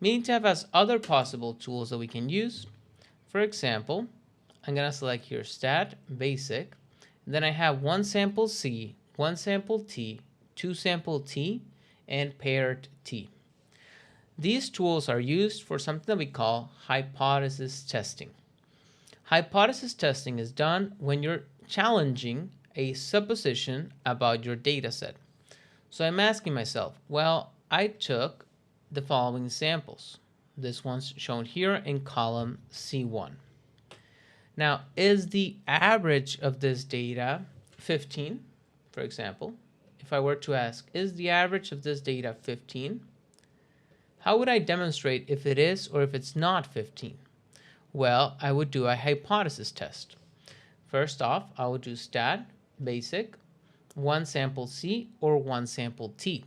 Minitab has other possible tools that we can use. For example, I'm going to select here stat, basic. Then I have one sample C, one sample T, two sample T, and paired T. These tools are used for something that we call hypothesis testing. Hypothesis testing is done when you're challenging a supposition about your data set. So I'm asking myself, well, I took the following samples. This one's shown here in column C1. Now, is the average of this data 15, for example? If I were to ask, is the average of this data 15? How would I demonstrate if it is or if it's not 15? Well, I would do a hypothesis test. First off, I would do stat, basic, one sample C or one sample T.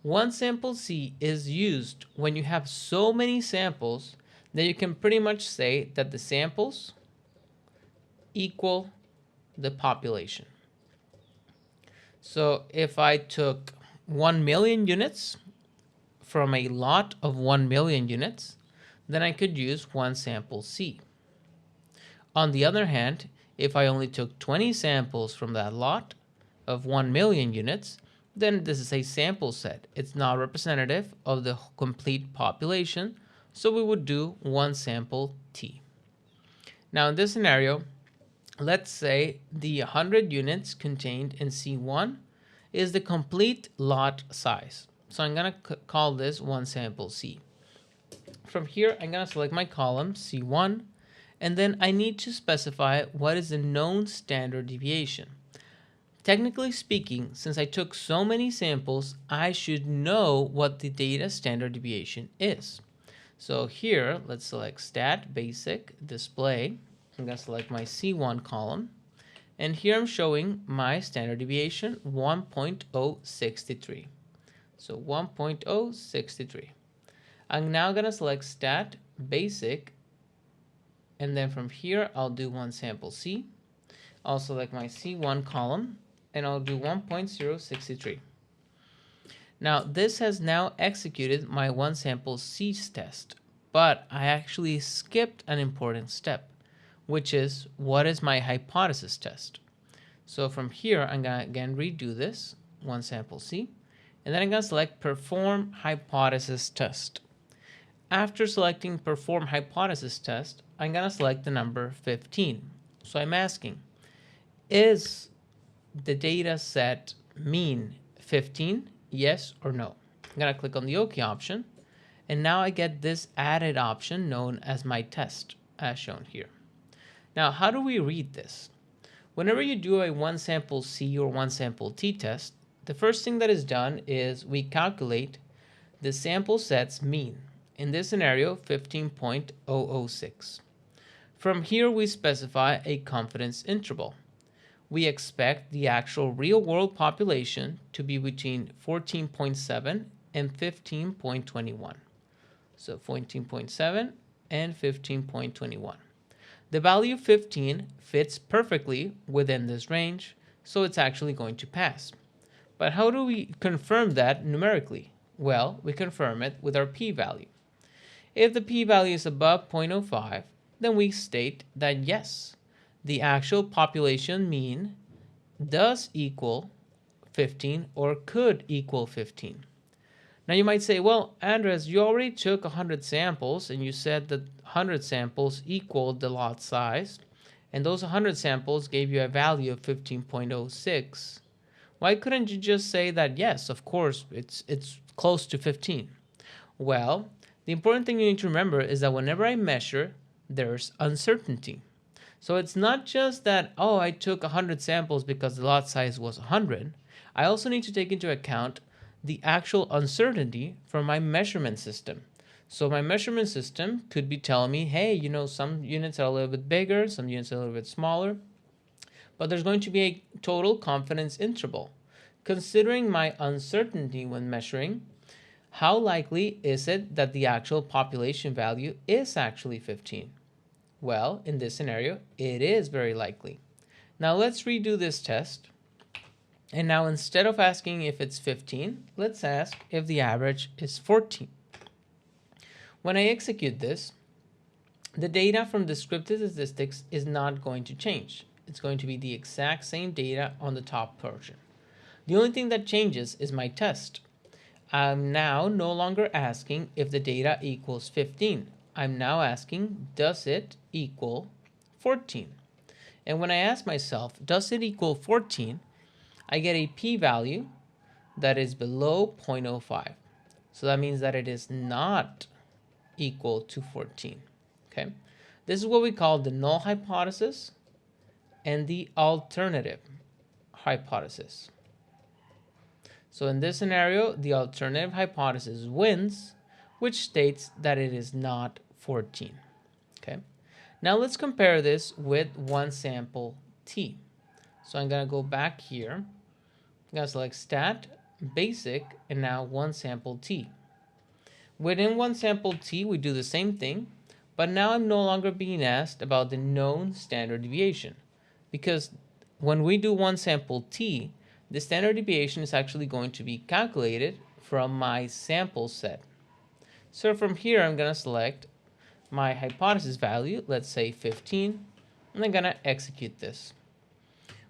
One sample C is used when you have so many samples that you can pretty much say that the samples equal the population. So if I took 1 million units from a lot of 1 million units, then I could use one sample C. On the other hand, if I only took 20 samples from that lot of 1 million units, then this is a sample set. It's not representative of the complete population, so we would do one sample T. Now in this scenario, let's say the 100 units contained in C1 is the complete lot size. So I'm going to call this one sample C. From here, I'm going to select my column C1, and then I need to specify what is the known standard deviation. Technically speaking, since I took so many samples, I should know what the data standard deviation is. So here, let's select stat, basic, display. I'm going to select my C1 column. And here I'm showing my standard deviation, 1.063. So 1.063. I'm now going to select stat, basic, and then from here, I'll do one sample C. I'll select my C1 column, and I'll do 1.063. Now, this has now executed my one sample C test, but I actually skipped an important step, which is what is my hypothesis test. So from here, I'm going to again redo this, one sample C, and then I'm going to select perform hypothesis test. After selecting perform hypothesis test, I'm going to select the number 15. So I'm asking, is the data set mean 15? Yes or no? I'm going to click on the OK option, and now I get this added option known as my test, as shown here. Now, how do we read this? Whenever you do a one sample C or one sample T test, the first thing that is done is we calculate the sample set's mean. In this scenario, 15.006. From here, we specify a confidence interval. We expect the actual real-world population to be between 14.7 and 15.21. So 14.7 and 15.21. The value 15 fits perfectly within this range, so it's actually going to pass. But how do we confirm that numerically? Well, we confirm it with our p-value. If the p-value is above 0.05, then we state that yes, the actual population mean does equal 15 or could equal 15. Now you might say, well, Andres, you already took 100 samples and you said that 100 samples equaled the lot size, and those 100 samples gave you a value of 15.06. Why couldn't you just say that, yes, of course, it's close to 15? Well, the important thing you need to remember is that whenever I measure, there's uncertainty. So it's not just that, oh, I took 100 samples because the lot size was 100. I also need to take into account the actual uncertainty from my measurement system. So my measurement system could be telling me, hey, you know, some units are a little bit bigger, some units are a little bit smaller, but there's going to be a total confidence interval. Considering my uncertainty when measuring, how likely is it that the actual population value is actually 15? Well, in this scenario, it is very likely. Now let's redo this test. And now instead of asking if it's 15, let's ask if the average is 14. When I execute this, the data from descriptive statistics is not going to change. It's going to be the exact same data on the top portion. The only thing that changes is my test. I'm now no longer asking if the data equals 15. I'm now asking, does it equal 14? And when I ask myself, does it equal 14? I get a p-value that is below 0.05. So that means that it is not equal to 14. Okay, this is what we call the null hypothesis and the alternative hypothesis. So in this scenario, the alternative hypothesis wins, which states that it is not 14. Okay, now let's compare this with one sample t. So I'm going to go back here. I'm going to select stat, basic, and now one sample t. Within one sample t, we do the same thing, but now I'm no longer being asked about the known standard deviation, because when we do one sample t, the standard deviation is actually going to be calculated from my sample set. So from here, I'm going to select my hypothesis value, let's say 15, and I'm going to execute this.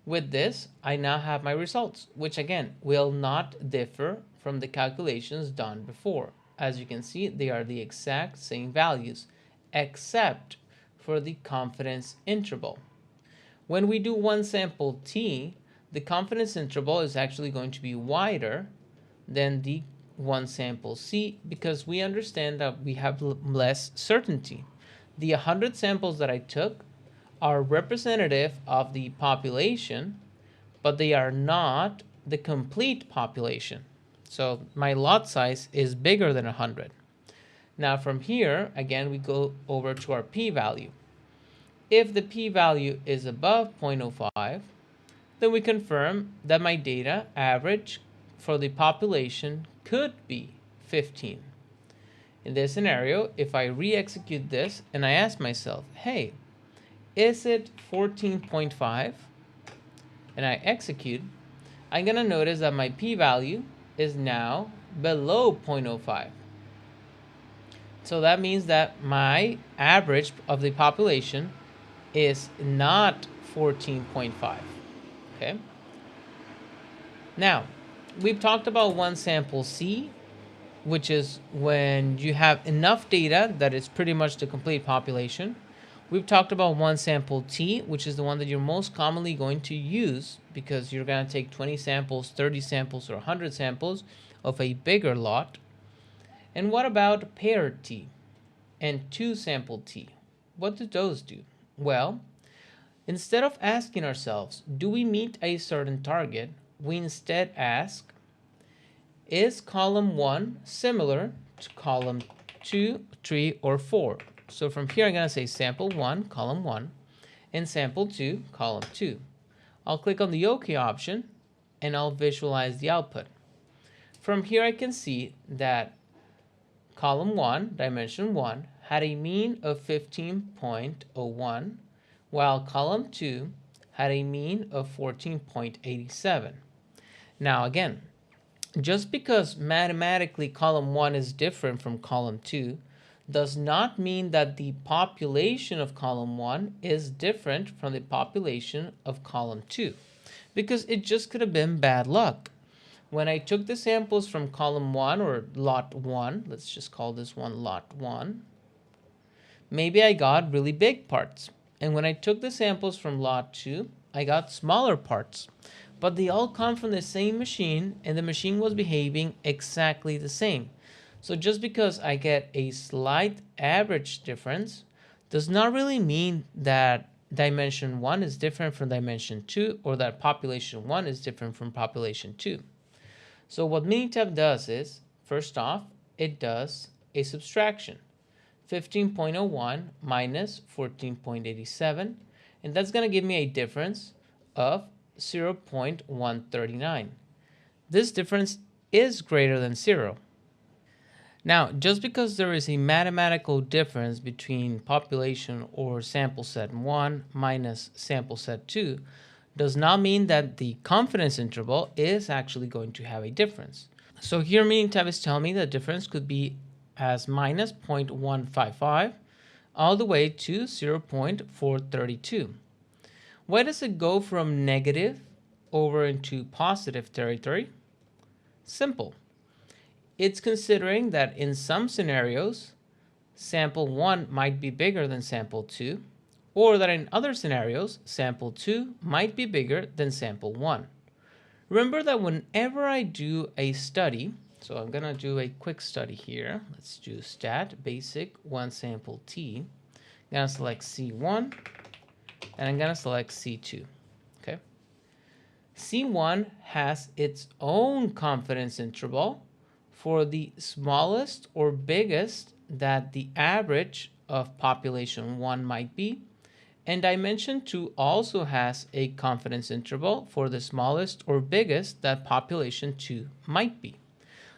With this, I now have my results, which again will not differ from the calculations done before. As you can see, they are the exact same values, except for the confidence interval. When we do one sample t, the confidence interval is actually going to be wider than the one sample c, because we understand that we have less certainty. The 100 samples that I took are representative of the population, but they are not the complete population. So my lot size is bigger than 100. Now from here, again, we go over to our p-value. If the p-value is above 0.05, then we confirm that my data average for the population could be 15. In this scenario, if I re-execute this and I ask myself, hey, is it 14.5? And I execute, I'm going to notice that my p-value is now below 0.05. So that means that my average of the population is not 14.5. Okay. Now, we've talked about one sample C, which is when you have enough data that it's pretty much the complete population. We've talked about one sample T, which is the one that you're most commonly going to use because you're going to take 20 samples, 30 samples, or 100 samples of a bigger lot. And what about pair T and two sample T? What do those do? Well, instead of asking ourselves, do we meet a certain target, we instead ask, is column 1 similar to column 2, 3, or 4? So from here, I'm going to say sample 1, column 1, and sample 2, column 2. I'll click on the OK option, and I'll visualize the output. From here, I can see that column 1, dimension 1, had a mean of 15.01, while column 2 had a mean of 14.87. Now again, just because mathematically column 1 is different from column 2 does not mean that the population of column 1 is different from the population of column 2, because it just could have been bad luck. When I took the samples from column 1 or lot 1, let's just call this one lot 1, maybe I got really big parts. And when I took the samples from lot 2, I got smaller parts. But they all come from the same machine, and the machine was behaving exactly the same. So just because I get a slight average difference does not really mean that dimension 1 is different from dimension 2, or that population 1 is different from population 2. So what Minitab does is, first off, it does a subtraction. 15.01 minus 14.87, and that's going to give me a difference of 0.139. This difference is greater than 0. Now, just because there is a mathematical difference between population or sample set 1 minus sample set 2 does not mean that the confidence interval is actually going to have a difference. So here Minitab is telling me the difference could be as minus 0.155 all the way to 0.432. Why does it go from negative over into positive territory? Simple. It's considering that in some scenarios, sample 1 might be bigger than sample 2, or that in other scenarios, sample 2 might be bigger than sample 1. Remember that whenever I do a study, so I'm going to do a quick study here. Let's do stat basic 1 sample t. I'm going to select C1, and I'm going to select C2. Okay. C1 has its own confidence interval for the smallest or biggest that the average of population 1 might be, and dimension 2 also has a confidence interval for the smallest or biggest that population 2 might be.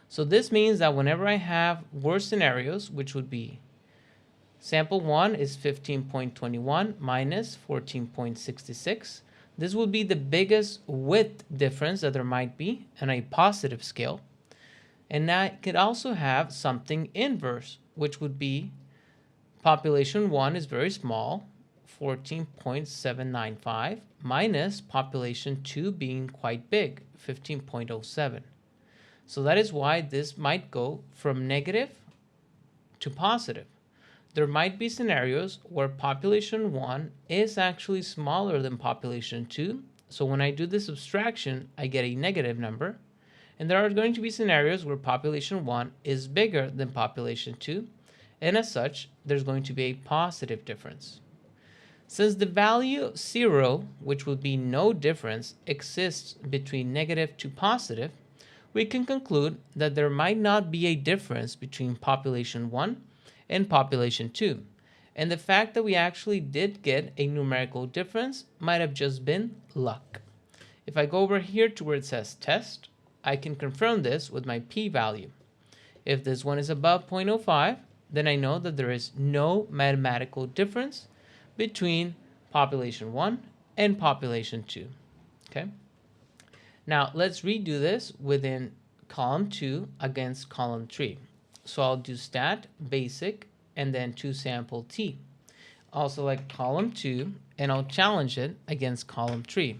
So this means that whenever I have worst scenarios, which would be sample 1 is 15.21 minus 14.66, this would be the biggest width difference that there might be on a positive scale. And I could also have something inverse, which would be population 1 is very small, 14.795, minus population 2 being quite big, 15.07. So that is why this might go from negative to positive. There might be scenarios where population 1 is actually smaller than population 2. So when I do this subtraction, I get a negative number. And there are going to be scenarios where population 1 is bigger than population 2. And as such, there's going to be a positive difference. Since the value 0, which would be no difference, exists between negative to positive, we can conclude that there might not be a difference between population 1 and population 2. And the fact that we actually did get a numerical difference might have just been luck. If I go over here to where it says test, I can confirm this with my p-value. If this one is above 0.05, then I know that there is no mathematical difference between population 1 and population 2. Okay. Now let's redo this within column 2 against column 3. So I'll do stat basic and then 2 sample t. I'll select column 2 and I'll challenge it against column 3.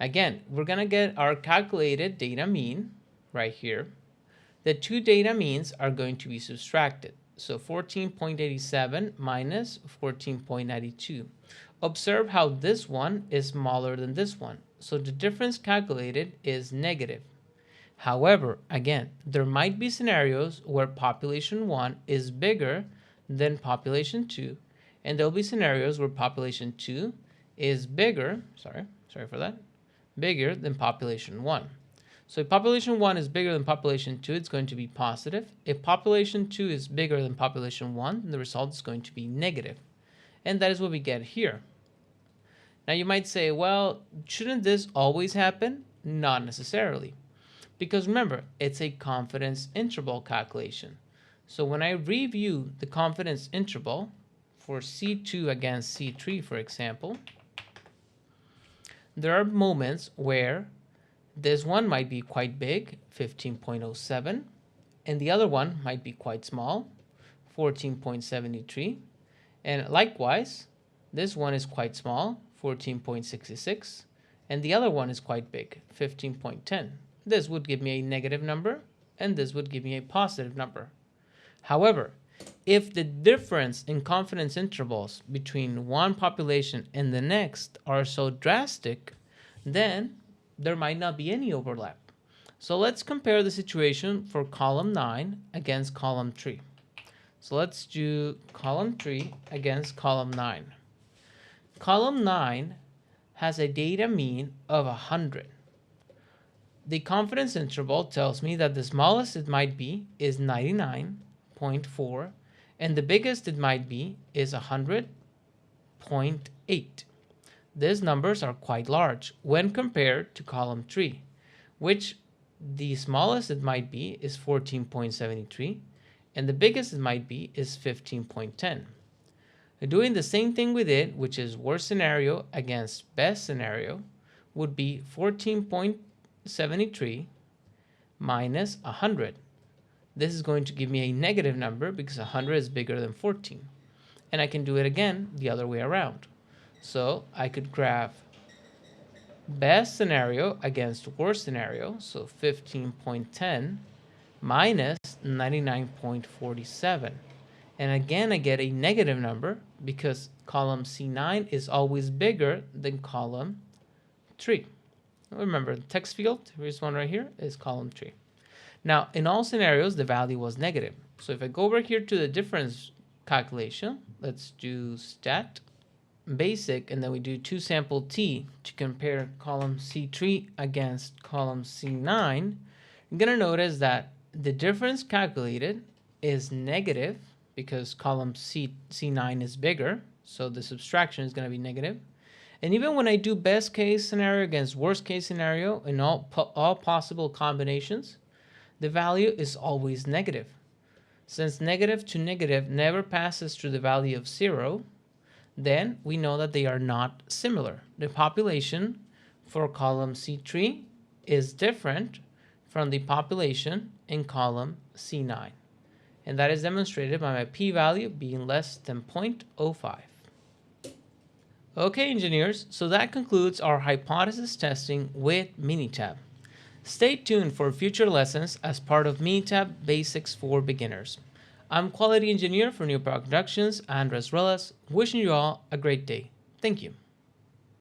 Again, we're going to get our calculated data mean right here. The two data means are going to be subtracted. So 14.87 minus 14.92. Observe how this one is smaller than this one. So the difference calculated is negative. However, again, there might be scenarios where population 1 is bigger than population 2, and there'll be scenarios where population 2 is bigger, sorry for that, bigger than population 1. So if population 1 is bigger than population 2, it's going to be positive. If population 2 is bigger than population 1, then the result is going to be negative. And that is what we get here. Now you might say, well, shouldn't this always happen? Not necessarily. Because remember, it's a confidence interval calculation. So when I review the confidence interval for C2 against C3, for example, there are moments where this one might be quite big, 15.07, and the other one might be quite small, 14.73, and likewise, this one is quite small, 14.66, and the other one is quite big, 15.10. This would give me a negative number, and this would give me a positive number. However, if the difference in confidence intervals between one population and the next are so drastic, then there might not be any overlap. So let's compare the situation for column 9 against column 3. So let's do column 3 against column 9. Column 9 has a data mean of 100. The confidence interval tells me that the smallest it might be is 99.4, and the biggest it might be is 100.8. These numbers are quite large when compared to column 3, which the smallest it might be is 14.73, and the biggest it might be is 15.10. Doing the same thing we did, which is worst scenario against best scenario, would be 14.73 minus 100. this is going to give me a negative number because 100 is bigger than 14. And I can do it again the other way around. So I could graph best scenario against worst scenario, so 15.10 minus 99.47. And again, I get a negative number because column C9 is always bigger than column 3. Remember, the text field, here's one right here, is column 3. Now, in all scenarios, the value was negative. So if I go over here to the difference calculation, let's do stat basic, and then we do 2 sample t to compare column C3 against column C9, you're going to notice that the difference calculated is negative because column C9 is bigger, so the subtraction is going to be negative. And even when I do best case scenario against worst case scenario in all possible combinations, the value is always negative. Since negative to negative never passes through the value of 0, then we know that they are not similar. The population for column C3 is different from the population in column C9. And that is demonstrated by my p-value being less than 0.05. Okay, engineers, so that concludes our hypothesis testing with Minitab. Stay tuned for future lessons as part of Minitab Basics for Beginners. I'm Quality Engineer for New Productions, Andres Relas, wishing you all a great day. Thank you.